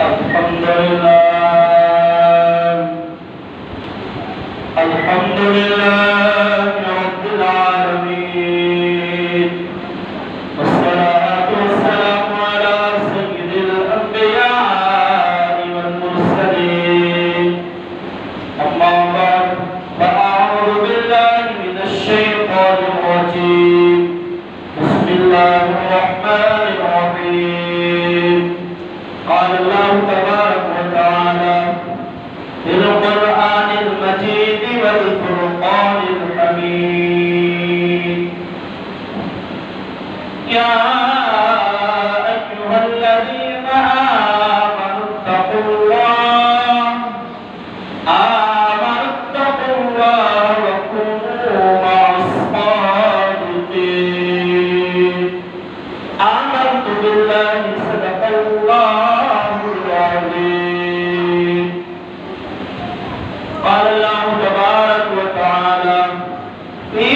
الحمد لله الحمد لله رب العالمين والصلاة والسلام على سيد الأنبياء والمرسلين أما بعد فأعوذ بالله من الشيطان الرجيم بسم الله الرحمن الرحيم قال الله تبارك وتعالى في القرآن المجيد والفرقان الحميد يا أيها الذين آمنوا اتقوا الله وكونوا مع الصادقين آمنت بالله صدق الله العظيم قال الله تبارك وتعالى في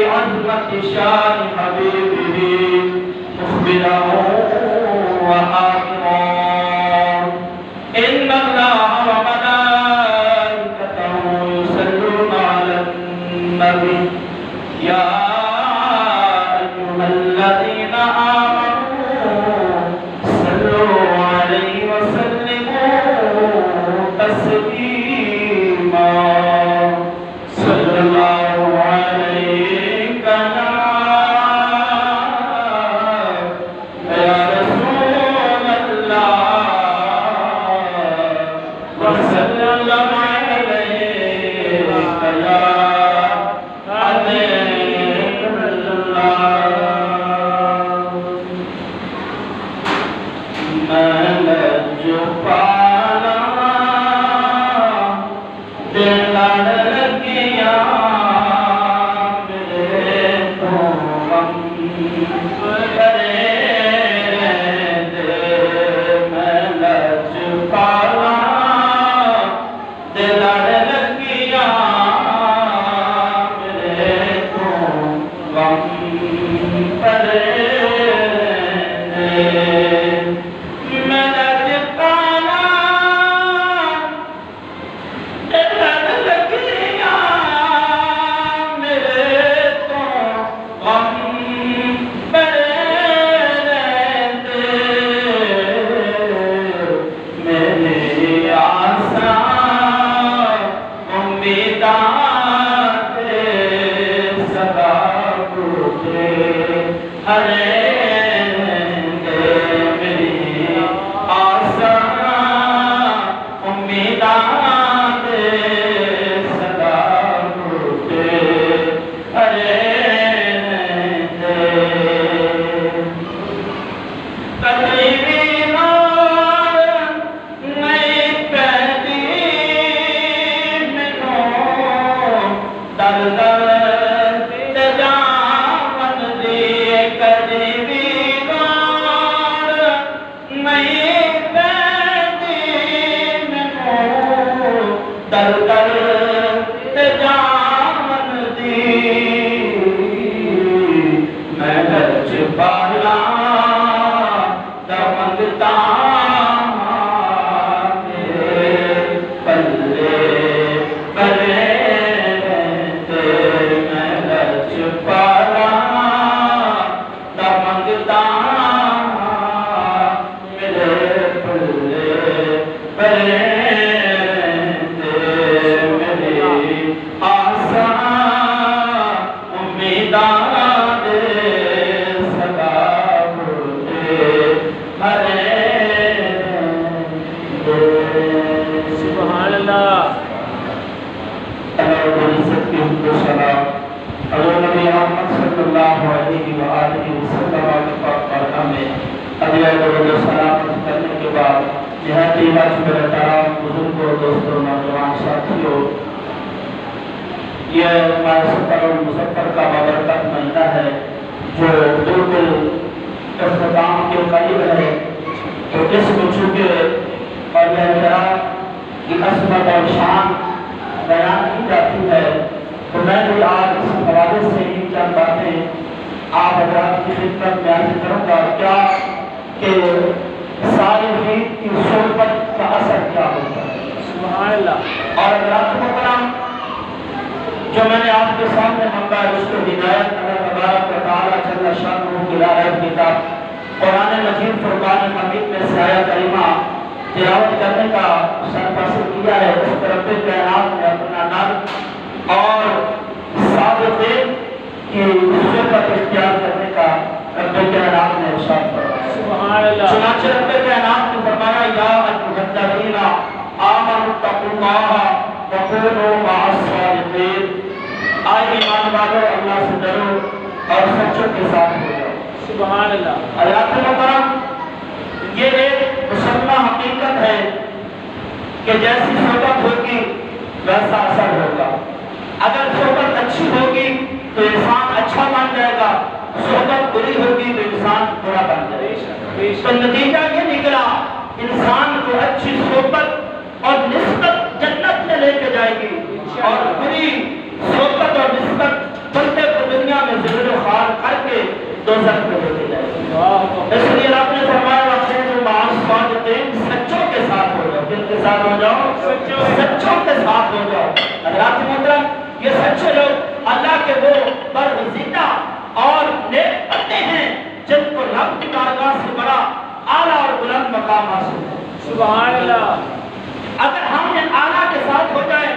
عظمة شان حبيبه مخبرا وحاكما إن الله وملائكته يصلون على النبي يا أيها الذين آمنوا صلوا عليه وسلموا تسليما صلى الله عليك يا رسول الله وسلم عليك يا حبيب الله ملج پالا دل لگیا میرے تو غم کرے دے ملج پالا دل لگیا میرے تو غم کرے آپ حضرات کی خدمت میں عرض کروں گا کیا کہ ساری عید کی اس کو ہدایت اللہ تبارک و تعالی جل شانہ کی لائق کتاب قرآن مجید فرقان حمید میں سے آیت کریمہ تلاوت کرنے کا شرف حاصل کیا ہے. اس پر رب کائنات نے اپنا نام اور ثابتین کی صحبت اختیار کرنے کا رب کائنات نے ارشاد فرمایا. سبحان اللہ. چنانچہ رب کائنات نے فرمایا یا ایھا الذین آمنوا اتقوا اللہ وکونوا مع الصادقین. آئے ایمان والو اللہ سے ڈرو اور سچوں کے ساتھ ہو جاؤ. سبحان اللہ. حضرات محترم یہ ایک مسلمہ حقیقت ہے کہ جیسی صحبت ہوگی ویسا اثر ہوگا. اگر صحبت اچھی ہوگی تو انسان اچھا بن جائے گا, صحبت بری ہوگی تو انسان برا بن جائے گا. تو نتیجہ یہ نکلا انسان کو اچھی صحبت اور نسبت جنت میں لے کے جائے گی اور بری صحبت اور نسبت بندے کو دنیا میں ذل و خوار کر کے دوزخ میں لے کے جائے گی. اس لیے آپ نے فرمایا سچوں کے ساتھ ہو جاؤ. کن کے ساتھ ہو جاؤ؟ سچوں کے ساتھ ہو جاؤ. حضرات محترم یہ سچے لوگ اللہ کے وہ برگزیدہ اور نیک بندے ہیں جن کو رب کی بارگاہ سے بڑا اعلیٰ اور بلند مقام حاصل ہے. سبحان اللہ. اگر ہم ان اعلیٰ کے ساتھ ہو جائے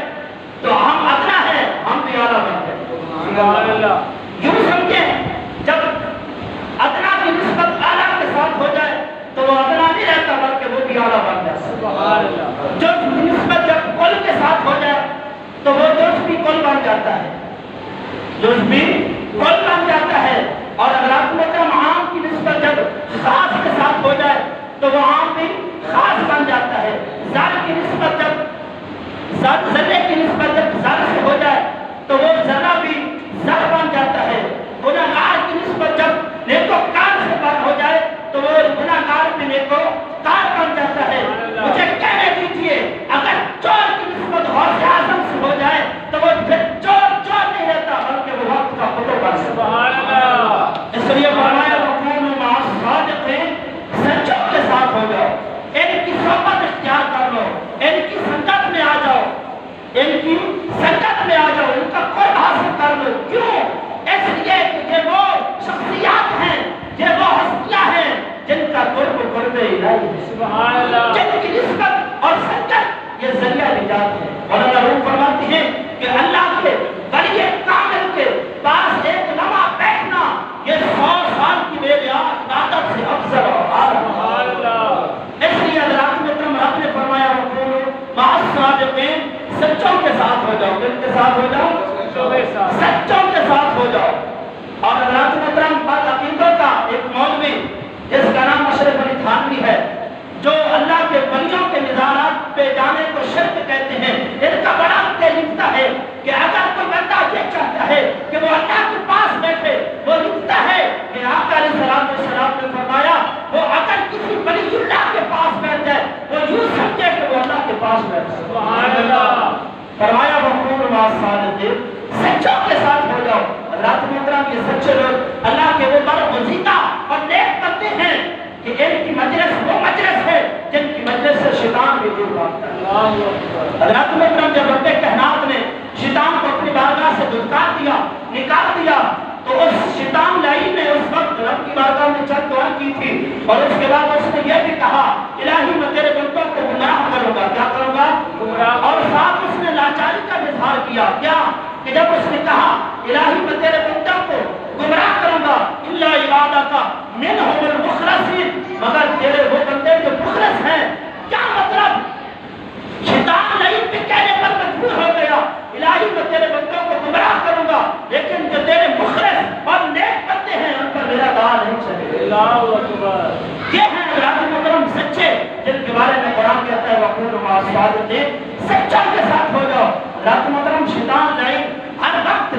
تو ہم ادنا ہیں, ہم بھی اعلیٰ بن جائیں. سبحان اللہ. یوں سمجھیں جب ادنا کی نسبت اعلیٰ کے ساتھ ہو جائے تو وہ ادنا نہیں رہتا بلکہ وہ بھی اعلیٰ بن جائے. سبحان اللہ. جو نسبت جب کل کے ساتھ ہو جائے تو وہ جز بھی کل بن جاتا ہے, جز بھی کل بن جاتا ہے. اور اگر آپ محترم عام کی نسبت جب خاص کے ساتھ ہو جائے تو وہ عام بھی خاص بن جاتا ہے. ذر کی نسبت جب ذرے کی نسبت جب ذر سے ہو جائے تو وہ ذرہ بھی ذر بن جاتا ہے. گناہگار کی نسبت جب نیکوکار سے ہو جائے تو وہ گناہگار بھی نیکوکار بن جاتا ہے. مجھے کہنے دیجئے اگر چور کی نسبت غوث اعظم سے ہو جائے تو وہ پھر چور نہیں رہتا بلکہ وہ وقت کا خطو بن. سبحان اللہ. اس لیے فرمایا وکونوا مع الصادقین, سچوں کے ساتھ ہو جاؤ, ان کی صحبت اختیار کر لو, ان کی سنگت میں آ جاؤ, ان کی سنگت میں آ جاؤ, ان کا قرب حاصل کر لو. کیوں؟ اس لیے کہ یہ وہ شخصیات ہیں, یہ وہ ہستیاں ہیں جن کا قرب الہی ہے. سبحان اللہ. جن کی نسبت اور سنگت یہ ذریعہ نجات ہے. مولانا روم فرماتے ہیں کہ اللہ کے ولی کامل کے پاس ایک لمحہ بیٹھنا یہ 100 سال کی میرے عبادت سے افضل اور اعلیٰ. سبحان اللہ. اس لیے حضرات محترم رب نے فرمایا وکونوا مع الصادقین, سچوں کے ساتھ ہو جاؤ. کن کے ساتھ ہو جاؤ؟ سچوں کے ساتھ ہو جاؤ. اور حضرات محترم بعض عقیدوں کا ایک مولوی جس کا نام اشرف علی تھانوی ہے, جو اللہ کے ولیوں کے مزارات پہ جانے کو شرک کہتے ہیں, ان کا بڑا لکھتا ہے کہ اگر کوئی بندہ یہ چاہتا ہے کہ وہ اللہ کے پاس بیٹھے, وہ لکھتا ہے کہ آقا علیہ السلام نے فرمایا وہ اگر کسی ولی اللہ کے پاس بیٹھ جائے وہ یوں سمجھے کہ وہ اللہ کے پاس بیٹھے. سبحان اللہ. فرمایا وکونوا مع الصادقین, سچوں کے ساتھ ہو جاؤ. رات محترم یہ سچے لوگ اللہ کے وہ برگزیدہ اور نیک بندے ہیں کہ ان کی مجلس وہ مجلس ہے جن کی مجلس سے شیطان بھی دور بھاگتا ہے. حضرات محترم جب رب کائنات نے شیطان کو اپنی بارگاہ سے دھتکار دیا, نکال دیا, تو اس شیطان لعین نے اس وقت رب کی بارگاہ میں چند دعا کی تھی اور اس کے بعد اس نے یہ بھی کہا الہی میں تیرے بندوں کو گمراہ کروں گا. کیا کروں گا؟ گمراہ. اور ساتھ اس نے لاچاری کا اظہار کیا. کیا کہ جب اس نے کہا الہی میں تیرے بندوں کو گمراہ کروں گا الا عبادک منہم المخلصین, مگر تیرے وہ بندے جو مخلص ہیں. کیا مطلب؟ شیطان لعین بھی کہنے پر مجبور ہو گیا الہی میں تیرے بندوں کو گمراہ کروں گا, لیکن جو تیرے مخلص اور نیک بندے ہیں ان پر میرا دعا نہیں چلے. اللہ اکبر. یہ ہیں حضرات محترم سچے جن کے بارے میں قرآن کہتا ہے وکونوا مع الصادقین, سچوں کے ساتھ ہو جاؤ. حضرات محترم شیطان لعین ہر وقت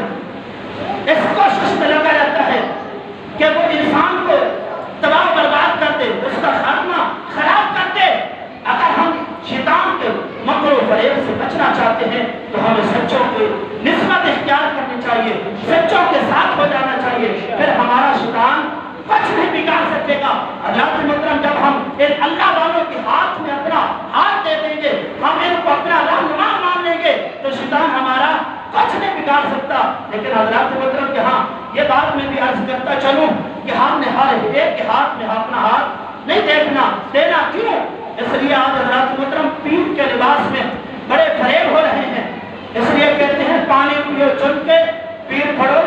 اس کوشش میں لگا رہتا ہے کہ وہ انسان کو تباہ برباد کر دے, اس کا خاتمہ خراب کر دے. اگر ہم شیطان کے مکر و فریب سے بچنا چاہتے ہیں تو ہمیں سچوں کی نسبت اختیار کرنی چاہیے, سچوں کے ساتھ ہو جانا چاہیے, پھر ہمارا شیطان کچھ نہیں بگاڑ سکے گا. حضرات محترم جب ہم ان اللہ والوں کے ہاتھ میں اپنا ہاتھ دے دیں گے, ہم ان کو اپنا رہنما مان لیں گے تو شیطان ہمارا کچھ نہیں بگاڑ سکتا. لیکن حضرات محترم یہاں یہ بات میں بھی عرض کرتا چلوں کہ ہم نے ہر ایک کے ہاتھ میں اپنا ہاتھ نہیں دینا کیوں؟ اس لیے آج حضرات محترم پیر کے لباس میں بڑے فریب ہو رہے ہیں، اس لیے کہتے ہیں پانی پیو چن کے پیر پڑھو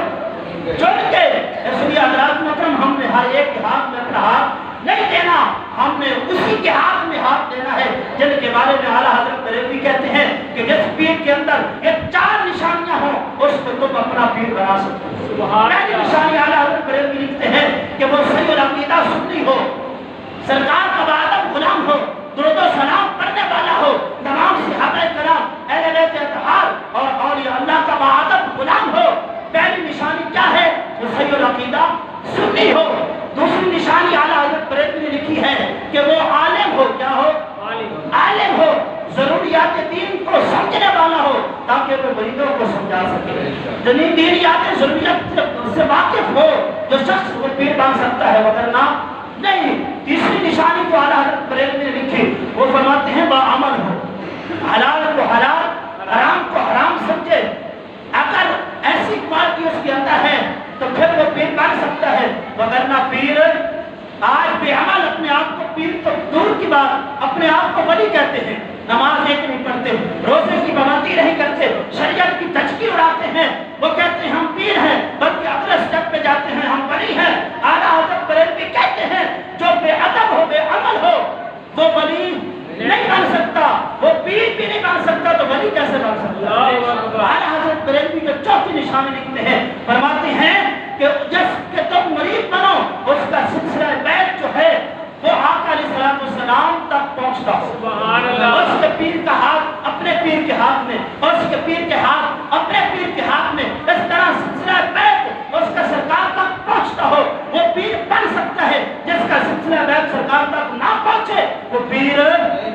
چن کے۔ اس لیے حضرات محترم ہم نے ہر ایک کے ہاتھ میں اپنا ہاتھ نہیں دینا، ہم نے اسی کے ہاتھ میں ہاتھ دینا ہے جن کے بارے میں اعلیٰ حضرت بریلوی کہتے ہیں کہ جس پیر کے اندر یہ 4 نشانیاں ہوں اس کو تم اپنا پیر بنا سکتے ہو۔ پہلی نشانی اعلیٰ حضرت بریلوی لکھتے ہیں کہ وہ صحیح العقیدہ سنی ہو، سرکار کا باادب غلام ہو، درود و سلام پڑھنے والا ہو، تمام صحابہ کرام اہل بیت اطہار اور اولیاء اللہ کا باادب غلام ہو۔ پہلی نشانی کیا ہے؟ وہ صحیح العقیدہ سنی ہو۔ دوسری نشانی اعلیٰ حضرت بریلوی نے لکھی ہے کہ وہ عالم ہو، کیا ہو؟ عالم ہو، ضروریات دین کو سمجھنے والا ہو تاکہ وہ مریدوں کو سمجھا سکے۔ جنہیں دینیات ضروریات سے واقف ہو جو شخص وہ پیر بن سکتا ہے، وگرنہ نہیں۔ تیسری نشانی جو اعلیٰ حضرت بریلوی نے لکھی وہ فرماتے ہیں باعمل ہو، حلال کو حلال حرام کو حرام سمجھے۔ اگر ایسی کوالٹی اس کے اندر ہے تو پھر وہ پیر بن سکتا ہے، وگرنہ پیر آج بے عمل اپنے آپ کو پیر تو دور کی بات اپنے آپ کو ولی کہتے ہیں، نماز ایک نہیں پڑھتے، روزے کی پابندی نہیں کرتے، شریعت کی تجکی اڑاتے ہیں، وہ کہتے ہیں ہم پیر ہیں، بلکہ اگلے سٹیپ پہ جاتے ہیں ہم ولی ہیں۔ اعلیٰ حضرت بریلوی کہتے ہیں جو بے ادب ہو، بے عمل ہو، وہ ولی نہیں بن سکتا، وہ پیر بھی نہیں بن سکتا تو ولی کیسے بن سکتا؟ اعلیٰ حضرت بریلوی جو چوتھی نشانی لکھتے ہیں فرماتے ہیں کہ جس کے تم مرید بنو اس کا سلسلہ بیعت جو ہے وہ آقا علیہ السلام تک پہنچتا ہو۔ اس کے پیر کا ہاتھ اپنے پیر کے ہاتھ میں، اس کے پیر کے ہاتھ اپنے پیر کے ہاتھ میں، اس طرح سلسلہ بیعت اس کا سرکار تک پہنچتا ہو، وہ پیر بن سکتا ہے۔ جس کا سلسلہ بیعت سرکار تک نہ پہنچے وہ پیر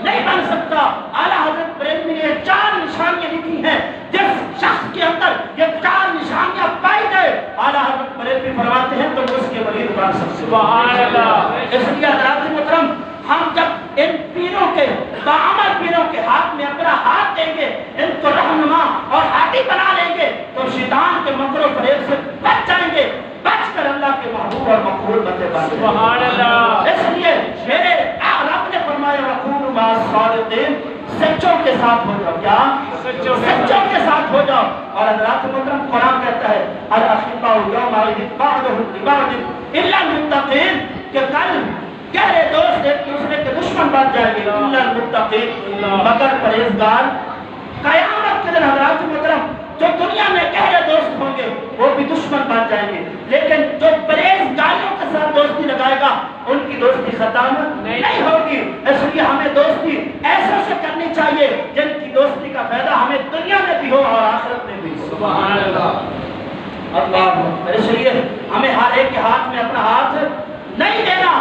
نہیں بن سکتا۔ اعلیٰ حضرت بریلوی نے 4 نشانیاں لکھی ہیں، جس شخص کے اندر یہ 4 نشانیاں پائی جائے اعلیٰ حضرت بریلوی فرماتے ہیں تو اس کے مرید بن سکتے۔ سبحان اللہ۔ اس لیے حضرات محترم ہم جب ان پیروں کے باعمل پیروں کے ہاتھ میں اپنا ہاتھ دیں گے، ان کو رہنما اور ہادی بنا لیں گے تو شیطان کے مکر و فریب سے بچ جائیں گے، بچ کر اللہ کے محبوب اور مقبول بندے بن جائیں گے۔ سبحان اللہ۔ اس لیے میرے رب نے فرمایا وَكُونُوا مَعَ الصَّادِقِينَ، سچوں کے ساتھ ہو جاؤ۔ کیا؟ سچوں کے ساتھ ہو جاؤ۔ اور حضرات محترم قرآن کہتا ہے الْأَخِلَّاءُ يَوْمَئِذٍ بَعْضُهُمْ لِبَعْضٍ إِلَّا الْمُتَّقِينَ، کہ کل گہرے دوست ایک دوسرے کے دشمن بن جائیں گے، اِلَّا الْمُتَّقِينَ، مگر پرہیزگار۔ قیامت کے دن حضرات محترم جو دنیا میں گہرے دوست ہوں گے وہ بھی دشمن بن جائیں گے، لیکن جو پرہیزگاریوں کے ساتھ دوستی لگائے گا ان کی دوستی ختم نہیں ہوگی۔ اس لیے ہمیں دوستی ایسے سے کرنی چاہیے جن کی دوستی کا فائدہ ہمیں دنیا میں بھی ہو اور آخرت میں بھی۔ سبحان اللہ۔ اللہ۔ اس لیے ہمیں ہر ایک کے ہاتھ میں اپنا ہاتھ نہیں دینا،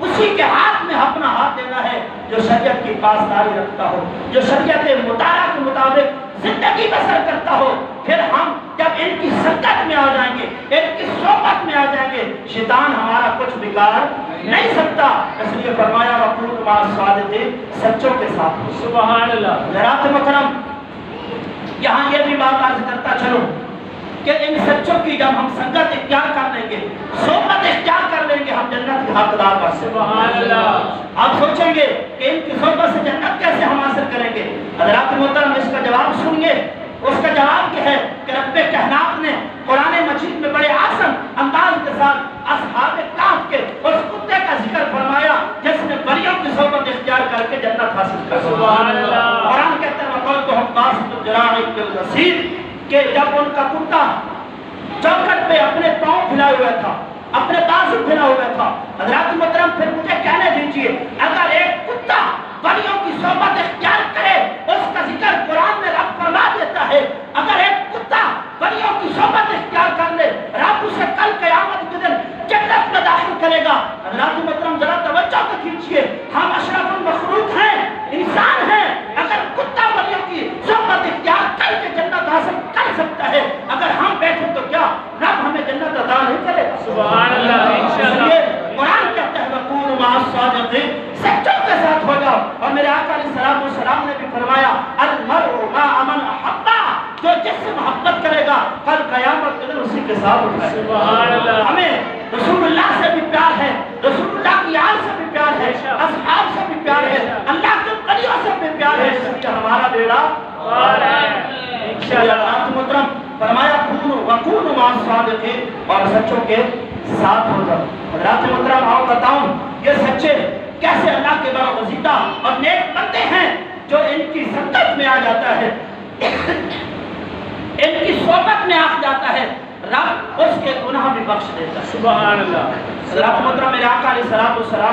اسی کے ہاتھ میں اپنا ہاتھ دینا ہے جو شریعت کی پاسداری رکھتا ہو، جو شریعت مطالعہ کے مطابق زندگی بسر کرتا ہو۔ پھر ہم جب ان کی سنگت میں آ جائیں گے، ان کی صحبت میں آ جائیں گے، شیطان ہمارا کچھ بگاڑ نہیں سکتا۔ اس لیے فرمایا وَكُونُوا مَعَ الصَّادِقِينَ، سچوں کے ساتھ۔ سبحان اللہ۔ حضرات محترم یہاں یہ بھی بات عرض کرتا چلو کہ ان سچوں کی جب ہم سنگت اختیار کر لیں گے، صحبت اختیار کر لیں گے، ہم جنت کے حقدار بن سکیں۔ سبحان اللہ۔ آپ سوچیں گے کہ ان کی صحبت سے جنت کیسے ہم حاصل کریں گے؟ حضرات محترم اس کا جواب سنیے۔ اس کا جواب یہ ہے کہ رب کائنات نے قرآن مجید میں بڑے آسان انداز کے ساتھ اصحاب کہف کے اس کتے کا ذکر فرمایا جس نے بریوں کی صحبت اختیار کر کے جنت حاصل کر۔ سبحان اللہ۔ قرآن کہتا ہے وَقَلْتُهُمْ بَاسِطُ الذِّرَاعِ بِالْوَسِيلِ، کہ جب ان کا کتا چوکٹ پہ اپنے پاؤں پھیلائے ہوئے تھا، اپنے بازو پھیلا ہوا تھا، حضرات محترم پھر مجھے کہنے دیجئے اگر ایک کتا ولیوں کی صحبت اختیار کرے اس کا ذکر قرآن میں رب فرما دیتا ہے، اگر ایک کتا ولیوں کی صحبت اختیار کر لے رب اسے کل قیامت کے دن جنت میں داخل کرے گا۔ حضرات محترم ذرا توجہ کو کھینچیے، ہم اشرف المخلوق ہیں، انسان ہیں، اگر کتا ولیوں کی صحبت اختیار کر کے جنت حاصل کر سکتا ہے، اگر ہم بیٹھے تو کیا رب ہمیں جنت عطا نہیں کرے گا؟ سبحان اللہ۔ انشاءاللہ قرآن کہتا ہے وَكُونُوا مَعَ الصَّادِقِينَ، سچوں کے ساتھ ہو جاؤ۔ اور میرے آقا علیہ السلام نے بھی فرمایا المرء مع من احب، جو جس سے محبت کرے گا کل قیامت کے دن اسی کے ساتھ اٹھائے. سبحان اللہ. ہمیں رسول اللہ سے بھی پیار ہے, رسول اللہ کی آل سے بھی پیار ہے, اصحاب سے بھی پیار ہے, اللہ کے ولیوں سے بھی پیار ہے, اس لیے ہمارا بیڑا پار ہے انشاءاللہ. محترم فرمایا وَكُونُوا مَعَ الصَّادِقِينَ, اور سچوں کے ساتھ ہو جاؤ. حضرات محترم آؤ بتاؤں یہ سچے کیسے اللہ کے برگزیدہ اور نیک بندے ہیں جو ان کی سنگت میں آ جاتا ہے, ان کی صحبت میں آ جاتا ہے, رب اس کے گناہ بھی بخش دیتا ہے. سبحان اللہ. حضرات محترم میرے آقا علیہ السلام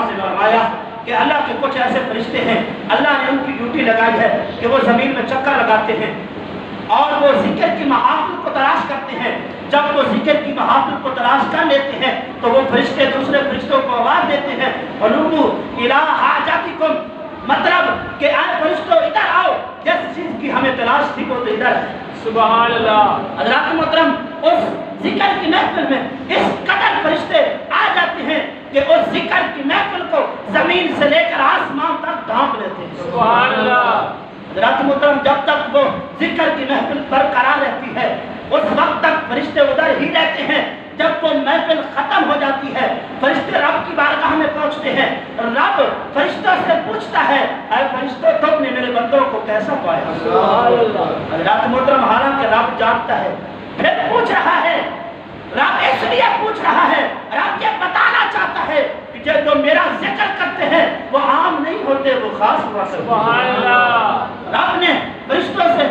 نے فرمایا کہ اللہ کے کچھ ایسے فرشتے ہیں اللہ نے ان کی ڈیوٹی لگائی ہے کہ وہ زمین میں چکر لگاتے ہیں اور وہ ذکر کی محافل کو تلاش کرتے ہیں. جب وہ ذکر کی محافل کو تلاش کر لیتے ہیں تو وہ فرشتے دوسرے فرشتوں کو آواز دیتے ہیں وَلُوبُوا إِلَىٰ حَاجَاتِكُمْ, مطلب کہ اے فرشتوں ادھر آؤ, جس چیز کی ہمیں تلاش تھی وہ تو ادھر ہے. سبحان اللہ. حضرات محترم اس ذکر کی محفل میں اس قدر فرشتے آ جاتے ہیں کہ اس ذکر کی محفل کو زمین سے لے کر آسمان تک ڈھانپ لیتے ہیں. سبحان اللہ. حضرات محترم جب تک وہ ذکر کی محفل برقرار رہتی ہے اس وقت تک فرشتے ادھر ہی رہتے ہیں. جب وہ محفل ختم ہو جاتی ہے فرشتے رب کی بارگاہ میں پہنچتے ہیں. رب فرشتوں سے پوچھتا ہے اے فرشتوں تم نے میرے بندوں کو کیسا پایا. حضرات محترم حالانکہ رب جانتا ہے پھر پوچھ رہا ہے. رب اس لیے پوچھ رہا ہے, رب یہ بتانا چاہتا ہے کہ جو میرا ذکر کرتے ہیں وہ عام نہیں ہوتے, وہ خاص ہوا کرتے ہیں. سبحان اللہ. رب نے فرشتوں سے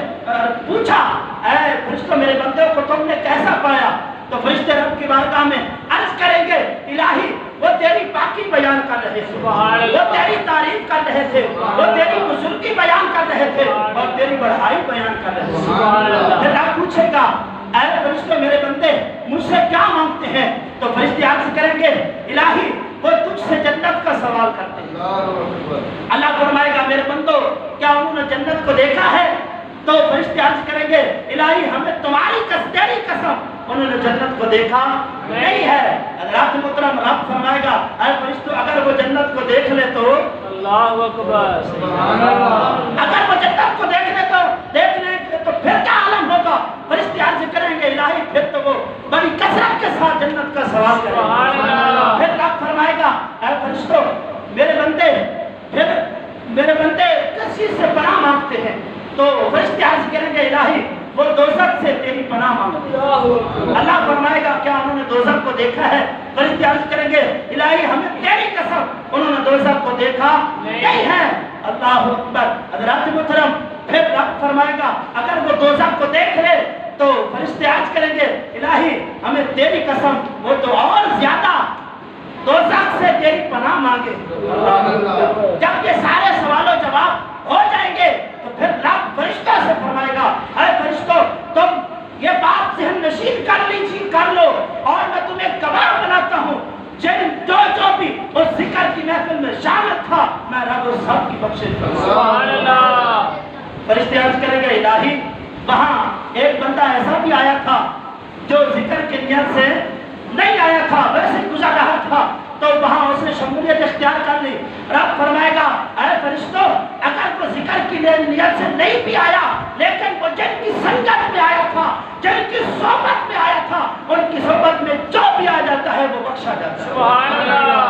پوچھا اے فرشتوں میرے بندوں کو تم نے کیسا پایا, تو فرشتے رب کی بارگاہ میں عرض کریں گے الہی وہ تیری پاکی بیان کر رہے تھے, وہ تیری تعریف کر رہے تھے, وہ تیری بزرگی بیان کر رہے تھے اور تیری بڑائی بیان کر رہے تھے. پھر رب پوچھے گا اے فرشتوں میرے بندے مجھ سے کیا مانگتے ہیں, تو فرشتے عرض کریں گے الہی وہ تجھ سے جنت کا سوال کرتے ہیں. اللہ فرمائے گا میرے بندو کیا انہوں نے جنت کو دیکھا ہے, تو فرشتے عرض کریں گے الہی ہمیں تمہاری تیری قسم انہوں نے جنت کو دیکھا نہیں ہے. حضرات محترم رب فرمائے گا اے فرشتوں اگر وہ جنت کو دیکھ لے تو اللہ اکبر. سبحان اللہ. اگر وہ جنت کو دیکھ لے تو پھر کیا عالم ہوگا. فرشتے عرض کریں گے الہی پھر تو وہ بڑی کثرت کے ساتھ جنت کا سوال کریں گے. پھر رب فرمائے گا اے فرشتوں میرے بندے کس چیز سے پناہ مانگتے ہیں, تو فرشتے عرض کریں گے الہی وہ دوزخ سے تیری پناہ مانگتے ہیں. اللہ فرمائے گا کیا انہوں نے دوزخ کو دیکھا ہے, فرشتے عرض کریں گے الہی ہمیں تیری قسم انہوں نے دوزخ کو دیکھا نہیں ہے. اللہ اکبر. حضرات محترم پھر رب فرمائے گا اگر وہ دوزخ کو دیکھ لے تو فرشتے عرض کریں گے الہی ہمیں تیری قسم وہ تو اور زیادہ دوزخ سے تیری پناہ مانگے. جب یہ سارے سوال و جواب ہو جائیں گے تو پھر رب فرشتوں سے فرمائے گا اے فرشتوں تم یہ بات ذہن نشین کر لو اور میں تمہیں گواہ بناتا ہوں جو بھی اس ذکر کی محفل میں شامل تھا میں رب اس سب کی بخشش کروں. سبحان اللہ. فرشتے عرض کریں گے الہی وہاں ایک بندہ ایسا بھی آیا تھا جو ذکر کی نیت سے نہیں آیا تھا, ویسے گزر رہا تھا, تو وہاں اس نے شمولیت اختیار کر لی. رب فرمائے گا اے فرشتوں اگر وہ ذکر کی نیت سے نہیں بھی آیا لیکن وہ جن کی سنگت میں آیا تھا, جن کی صحبت میں آیا تھا, ان کی صحبت میں جو بھی آ جاتا ہے وہ بخشا جاتا ہے. سبحان اللہ.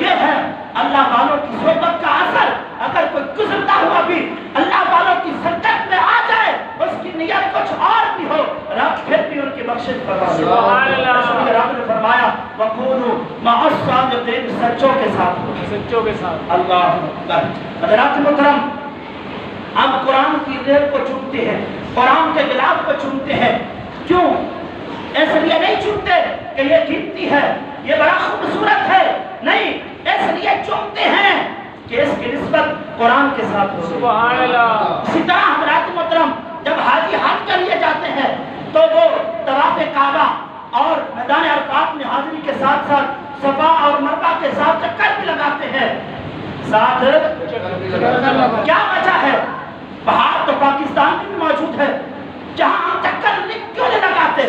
یہ ہے اللہ والوں کی صحبت کا اثر. اگر کوئی گزرتا ہوا بھی اللہ والوں کی سنگت میں آ جائے اس کی نیت کچھ اور بھی ہو رب پھر بھی ان کی بخشش فرما دے. سبحان اللہ. رب نے فرمایا وَكُونُوا مَعَ الصَّادِقِينَ, سچوں کے ساتھ ہو. سچوں کے ساتھ. اللہ اکبر. حضرات محترم ہم قرآن کی ریل کو چومتے ہیں, قرآن کے غلاف کو چومتے ہیں. کیوں؟ اس لیے نہیں چومتے کہ یہ قیمتی ہے, یہ بڑا خوبصورت ہے, نہیں, اس لیے چومتے ہیں کہ اس کی نسبت قرآن کے ساتھ ہو. سبحان اللہ. اسی طرح حضرات محترم جب حاجی حج کے لیے جاتے ہیں تو وہ طواف کعبہ اور میدان عرفات میں حاضری کے ساتھ ساتھ صفا اور مروہ کے ساتھ چکر بھی لگاتے ہیں. ساتھ کیا وجہ ہے؟ پہاڑ تو پاکستان میں بھی موجود ہے جہاں ہم چکر کیوں نہیں لگاتے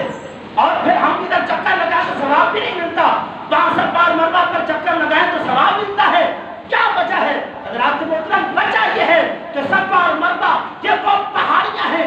اور پھر ہم ادھر چکر لگائیں تو ثواب بھی نہیں ملتا, وہاں صفا اور مروہ پر چکر لگائیں تو ثواب ملتا ہے. کیا وجہ ہے؟ حضرات محترم وجہ یہ ہے کہ صفا اور مروہ یہ وہ پہاڑیاں ہیں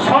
100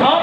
100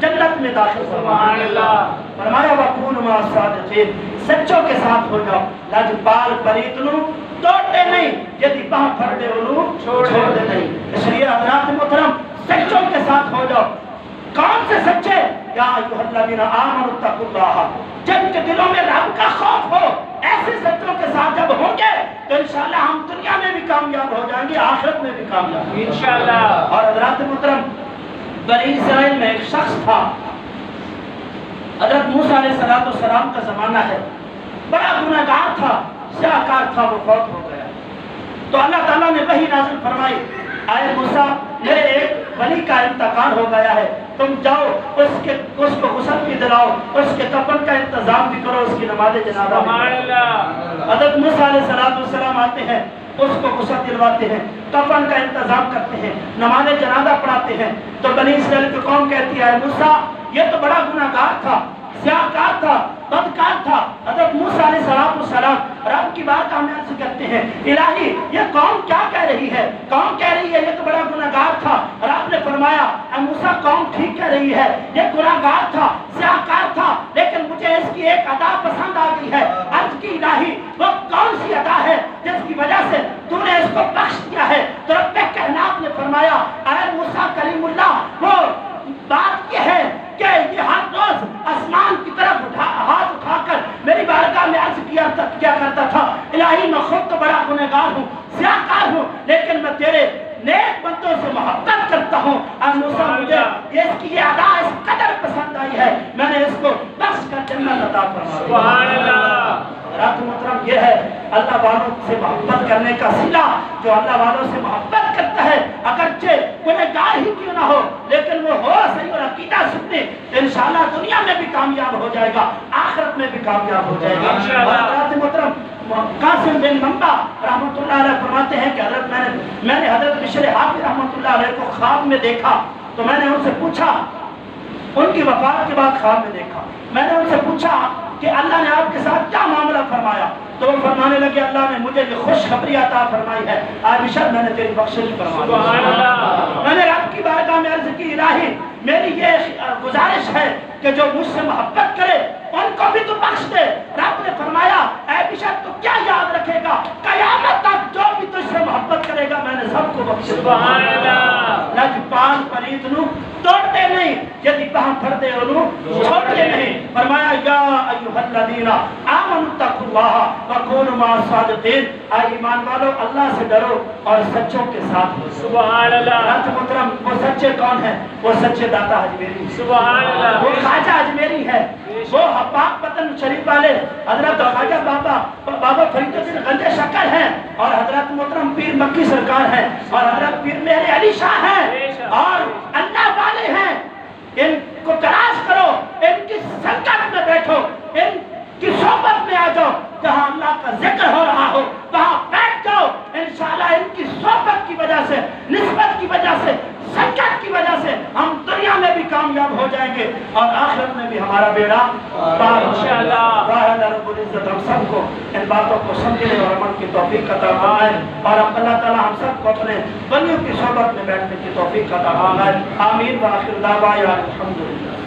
جنت میں داخل سبحان اللہ فرمایا وَكُونُوا مَعَ الصَّادِقِينَ سچوں کے ساتھ ہو جاؤ لجپال پریتنو توڑتے نہیں یدی باہ پھڑتے انو چھوڑتے نہیں اس لیے حضرات محترم سچوں کے ساتھ ہو جاؤ کون سے سچے یا ایھا الذین آمنوا اتقوا اللہ جن کے دلوں میں رب کا خوف ہو ایسے سچوں کے ساتھ جب ہوں گے تو انشاءاللہ ہم دنیا میں بھی کامیاب ہو جائیں گے آخرت میں بھی کامیاب انشاءاللہ اور حضرات محترم بنی اسرائیل میں ایک شخص تھا حضرت موسیٰ علیہ السلام کا زمانہ ہے بڑا گناہگار تھا سیاہکار تھا وہ فوت ہو گیا تو اللہ تعالیٰ نے وحی نازل فرمائی آئے موسیٰ میرے ایک ولی کا انتقال ہو گیا ہے تم جاؤ اس کو غسل بھی دلاؤ اس کے کفن کا انتظام بھی کرو اس کی نماز جنازہ سبحان اللہ حضرت موسیٰ علیہ السلام آتے ہیں اس کو غسل دلواتے ہیں کفن کا انتظام کرتے ہیں نماز جنازہ پڑھاتے ہیں تو بنی اسرائیل کی قوم کہتی ہے موسیٰ یہ تو بڑا گناہگار تھا سیاہکار تھا بدکار تھا حضرت موسیٰ علیہ السلام رب کی بات ہم سے کرتے ہیں الہی یہ قوم کیا کہہ رہی ہے قوم کہہ رہی ہے یہ تو بڑا گناہگار تھا رب نے فرمایا اے موسیٰ قوم ٹھیک کہہ رہی ہے یہ گناہگار تھا سیاہکار تھا لیکن مجھے اس کی ایک ادا پسند آ گئی ہے عرض کی الہی وہ کون سی ادا ہے جس کی وجہ سے تو نے اس کو بخش دیا ہے تو رب کائنات نے فرمایا اے موسیٰ کلیم اللہ وہ بات یہ ہے کہ یہ ہر روز آسمان کی طرف ہاتھ اٹھا کر میری بارگاہ میں عرض کیا کرتا تھا الہی میں خود تو بڑا گنہگار ہوں سیاہکار ہوں لیکن میں تیرے نیک بندوں سے محبت کرتا ہوں اور موسیٰ مجھے اس کی یہ ادا اس قدر پسند آئی ہے میں نے اس کو بخش کر جنت عطا فرما دی سبحان اللہ رات محترم یہ ہے اللہ والوں سے محبت کرنے کا صلہ جو اللہ والوں سے محبت کرتا ہے اگرچہ گنہگار ہی کیوں نہ ہو لیکن وہ ہو صحیح اور عقیدہ سننے تو انشاءاللہ دنیا میں بھی کامیاب ہو جائے گا آخرت میں بھی کامیاب ہو جائے گا اور رات محترم قاسم بن منبع رحمۃ اللہ علیہ فرماتے ہیں کہ حضرت میں نے حضرت بشر حافظ رحمۃ اللہ علیہ کو خواب میں دیکھا تو میں نے ان سے پوچھا ان کی وفات کے بعد خواب میں دیکھا میں نے ان سے پوچھا کہ اللہ نے آپ کے ساتھ کیا معاملہ فرمایا تو وہ فرمانے لگے اللہ نے مجھے یہ خوشخبری عطا فرمائی ہے عائشہ میں نے تیری بخشش فرمائی سبحان اللہ میں نے رب کی بارگاہ میں عرض کی الہی میری یہ گزارش ہے کہ جو مجھ سے محبت کرے ان کو بھی تو بخش دے رب نے فرمایا اے عائشہ تو کیا یاد رکھے گا قیامت تک جو بھی تجھ سے محبت کرے گا میں نے سب کو بخش دیا سبحان اللہ لجپال پریت نو توڑتے نہیں یدی باہ پھڑتے انو چھوڑتے نہیں فرمایا یا ایھا الذین آمنوا اتقوا اللہ وکونوا مع الصادقین اے ایمان والو اللہ سے ڈرو اور سچوں کے ساتھ ہو سبحان اللہ رات محترم وہ سچے کون ہیں وہ سچے داتا اجمیری سبحان اللہ وہ خواجہ اجمیری ہے وہ پاک پتن شریف والے حضرت خواجہ بابا فرید الدین گنج شکر ہیں اور حضرت محترم پیر مکی سرکار ہیں اور حضرت پیر مہر علی شاہ ہیں اور اللہ والے ہیں ان کو تلاش کرو ان کی سنگت میں بیٹھو ان کی صحبت میں آ جاؤ جہاں اللہ کا ذکر ہو رہا ہو وہاں بیٹھ جاؤ انشاءاللہ ان کی صحبت کی وجہ سے نسبت کی وجہ سے سنگت کی وجہ سے ہم دنیا میں بھی کامیاب ہو جائیں گے اور آخرت میں بھی ہمارا بیڑا پار انشاءاللہ اللہ رب العزت ہم سب کو ان باتوں کو سمجھنے اور عمل کی توفیق عطا فرمائے اور اللہ تعالی ہم سب کو اپنے ولیوں کی صحبت میں بیٹھنے کی توفیق عطا فرمائے آمین و آخر دعوانا الحمدللہ